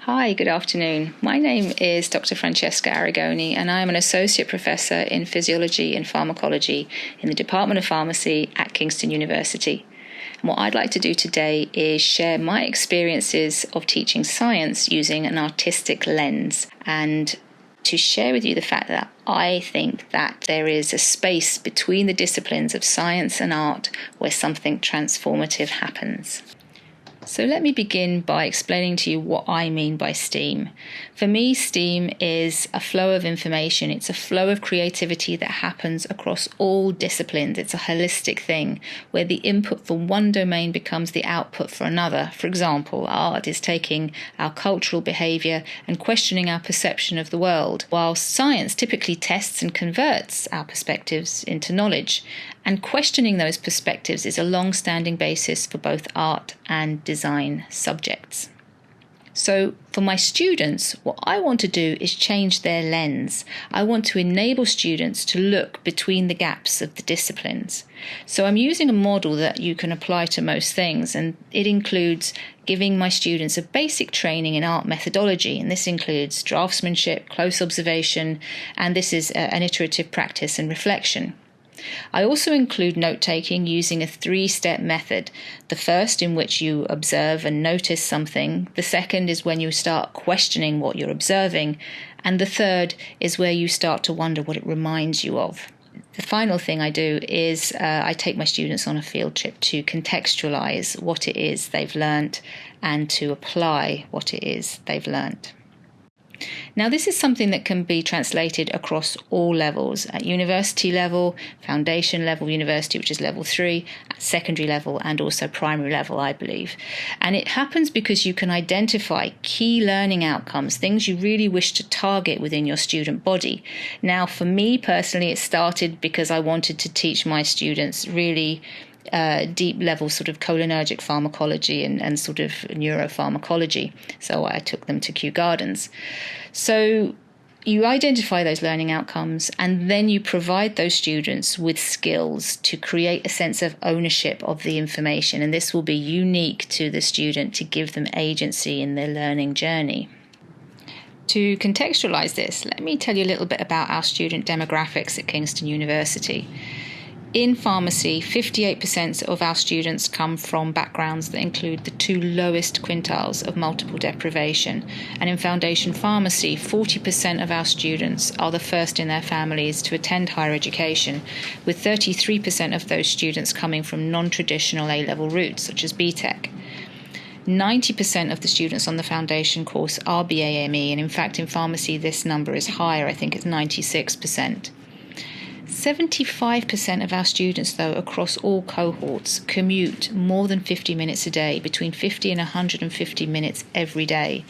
Hi, good afternoon. My name is Dr. Francesca Aragoni, and I am an Associate Professor in Physiology and Pharmacology in the Department of Pharmacy at Kingston University. And what I'd like to do today is share my experiences of teaching science using an artistic lens, and to share with you the fact that I think that there is a space between the disciplines of science and art where something transformative happens. So let me begin by explaining to you what I mean by STEAM. For me, STEAM is a flow of information. It's a flow of creativity that happens across all disciplines. It's a holistic thing where the input for one domain becomes the output for another. For example, art is taking our cultural behaviour and questioning our perception of the world, while science typically tests and converts our perspectives into knowledge. And questioning those perspectives is a long-standing basis for both art and design subjects. So for my students, what I want to do is change their lens. I want to enable students to look between the gaps of the disciplines. So I'm using a model that you can apply to most things, and it includes giving my students a basic training in art methodology, and this includes draftsmanship, close observation, and this is an iterative practice and reflection. I also include note-taking using a 3-step method. The first, in which you observe and notice something. The second is when you start questioning what you're observing. And the third is where you start to wonder what it reminds you of. The final thing I do is I take my students on a field trip to contextualize what it is they've learnt and to apply what it is they've learnt. Now, this is something that can be translated across all levels, at university level, foundation level university, which is level 3, at secondary level, and also primary level, I believe. And it happens because you can identify key learning outcomes, things you really wish to target within your student body. Now, for me personally, it started because I wanted to teach my students really deep level sort of cholinergic pharmacology and sort of neuropharmacology. So I took them to Kew Gardens. So you identify those learning outcomes, and then you provide those students with skills to create a sense of ownership of the information. And this will be unique to the student to give them agency in their learning journey. To contextualize this, let me tell you a little bit about our student demographics at Kingston University. In pharmacy, 58% of our students come from backgrounds that include the 2 lowest quintiles of multiple deprivation. And in foundation pharmacy, 40% of our students are the first in their families to attend higher education, with 33% of those students coming from non-traditional A-level routes, such as BTEC. 90% of the students on the foundation course are BAME, and in fact in pharmacy this number is higher. I think it's 96%. 75% of our students, though, across all cohorts, commute more than 50 minutes a day, between 50 and 150 minutes every day.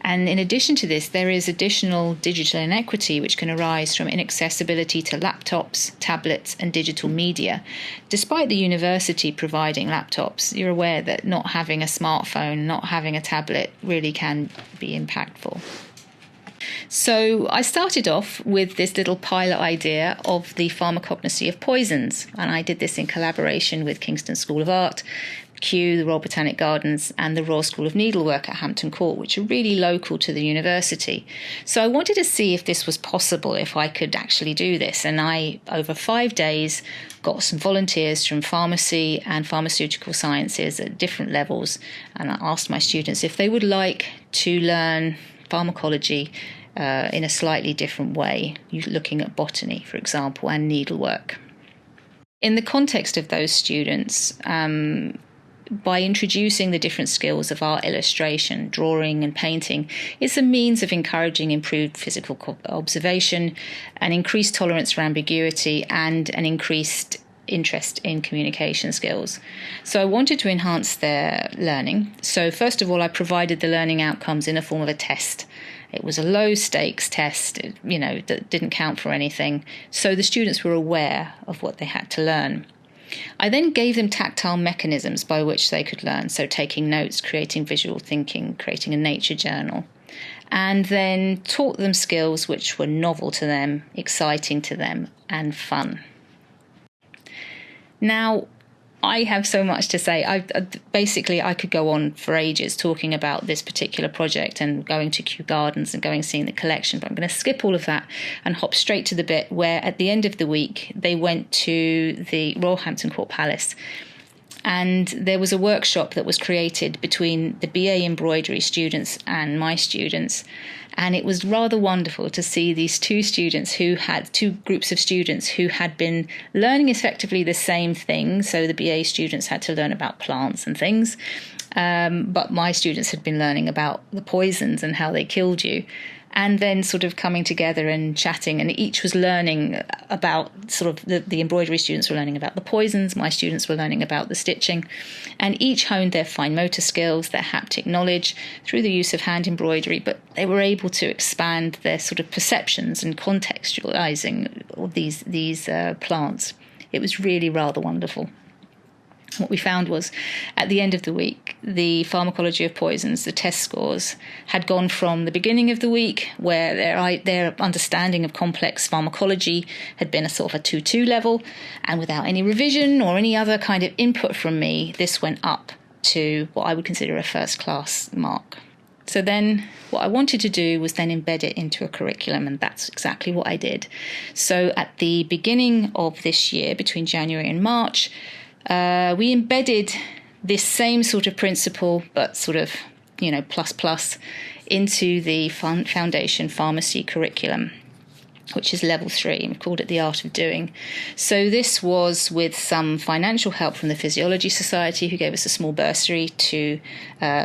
And in addition to this, there is additional digital inequity which can arise from inaccessibility to laptops, tablets, and digital media. Despite the university providing laptops, you're aware that not having a smartphone, not having a tablet really can be impactful. So I started off with this little pilot idea of the pharmacognosy of poisons, and I did this in collaboration with Kingston School of Art, Kew, the Royal Botanic Gardens, and the Royal School of Needlework at Hampton Court, which are really local to the university. So I wanted to see if this was possible, if I could actually do this. And I, over 5 days, got some volunteers from pharmacy and pharmaceutical sciences at different levels, and I asked my students if they would like to learn pharmacology in a slightly different way, looking at botany, for example, and needlework. In the context of those students, by introducing the different skills of art illustration, drawing and painting, it's a means of encouraging improved physical observation, an increased tolerance for ambiguity, and an increased interest in communication skills. So I wanted to enhance their learning. So first of all, I provided the learning outcomes in a form of a test. It was a low-stakes test, that didn't count for anything. So the students were aware of what they had to learn. I then gave them tactile mechanisms by which they could learn, so taking notes, creating visual thinking, creating a nature journal, and then taught them skills which were novel to them, exciting to them, and fun. Now, I have so much to say. Basically, I could go on for ages talking about this particular project and going to Kew Gardens and going seeing the collection, but I'm going to skip all of that and hop straight to the bit where at the end of the week they went to the Royalhampton Court Palace, and there was a workshop that was created between the BA embroidery students and my students. And it was rather wonderful to see these two groups of students who had been learning effectively the same thing. So the BA students had to learn about plants and things, but my students had been learning about the poisons and how they killed you. And then sort of coming together and chatting, and each was learning about sort of the embroidery students were learning about the poisons, my students were learning about the stitching, and each honed their fine motor skills, their haptic knowledge through the use of hand embroidery, but they were able to expand their sort of perceptions and contextualizing of these plants. It was really rather wonderful. What we found was, at the end of the week, the pharmacology of poisons, the test scores, had gone from the beginning of the week, where their understanding of complex pharmacology had been a sort of a 2-2 level, and without any revision or any other kind of input from me, this went up to what I would consider a first-class mark. So then what I wanted to do was then embed it into a curriculum, and that's exactly what I did. So at the beginning of this year, between January and March, we embedded this same sort of principle, but sort of, plus, into the foundation pharmacy curriculum, which is level 3. We've called it the Art of Doing. So this was with some financial help from the Physiology Society, who gave us a small bursary to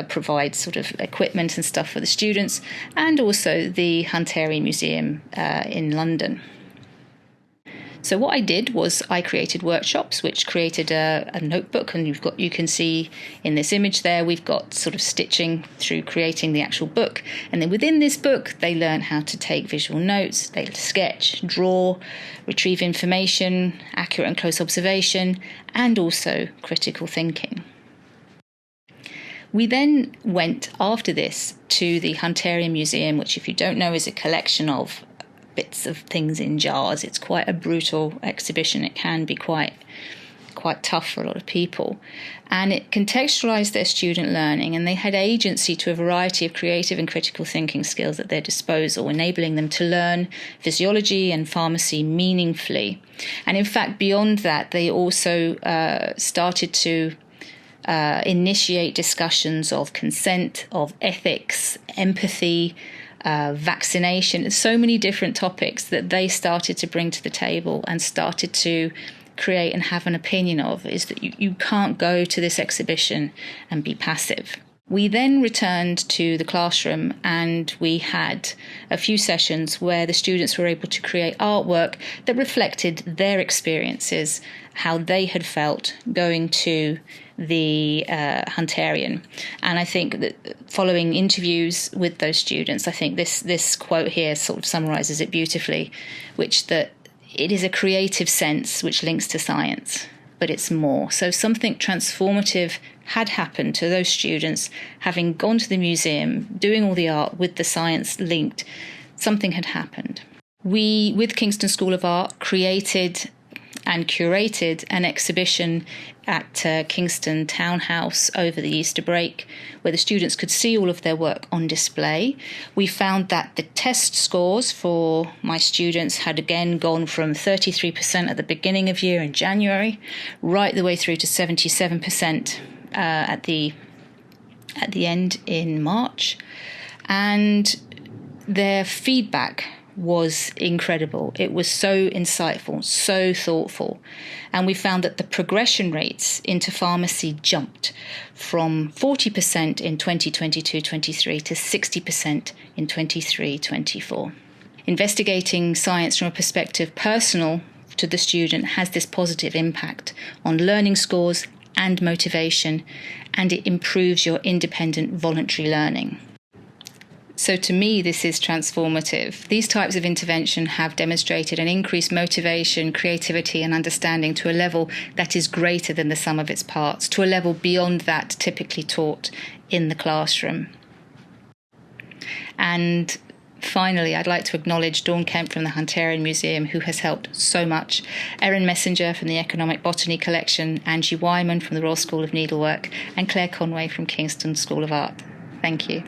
provide sort of equipment and stuff for the students, and also the Hunterian Museum in London. So what I did was I created workshops, which created a notebook, and you can see in this image there, we've got sort of stitching through creating the actual book. And then within this book, they learn how to take visual notes, they sketch, draw, retrieve information, accurate and close observation, and also critical thinking. We then went after this to the Hunterian Museum, which, if you don't know, is a collection of bits of things in jars. It's quite a brutal exhibition. It can be quite tough for a lot of people. And it contextualized their student learning, and they had agency to a variety of creative and critical thinking skills at their disposal, enabling them to learn physiology and pharmacy meaningfully. And in fact, beyond that, they also started to initiate discussions of consent, of ethics, empathy, vaccination, so many different topics that they started to bring to the table and started to create and have an opinion of, is that you can't go to this exhibition and be passive. We then returned to the classroom, and we had a few sessions where the students were able to create artwork that reflected their experiences, how they had felt going to the Hunterian. And I think that following interviews with those students, I think this quote here sort of summarises it beautifully, which that it is a creative sense which links to science, but it's more. So something transformative had happened to those students, having gone to the museum, doing all the art with the science linked. Something had happened. We, with Kingston School of Art, created and curated an exhibition at Kingston Townhouse over the Easter break, where the students could see all of their work on display. We found that the test scores for my students had again gone from 33% at the beginning of year in January, right the way through to 77% at the end in March. And their feedback was incredible. It was so insightful, so thoughtful. And we found that the progression rates into pharmacy jumped from 40% in 2022-23 to 60% in 23-24. Investigating science from a perspective personal to the student has this positive impact on learning scores and motivation, and it improves your independent voluntary learning. So to me, this is transformative. These types of intervention have demonstrated an increased motivation, creativity and understanding to a level that is greater than the sum of its parts, to a level beyond that typically taught in the classroom. And finally, I'd like to acknowledge Dawn Kemp from the Hunterian Museum, who has helped so much, Erin Messenger from the Economic Botany Collection, Angie Wyman from the Royal School of Needlework, and Claire Conway from Kingston School of Art. Thank you.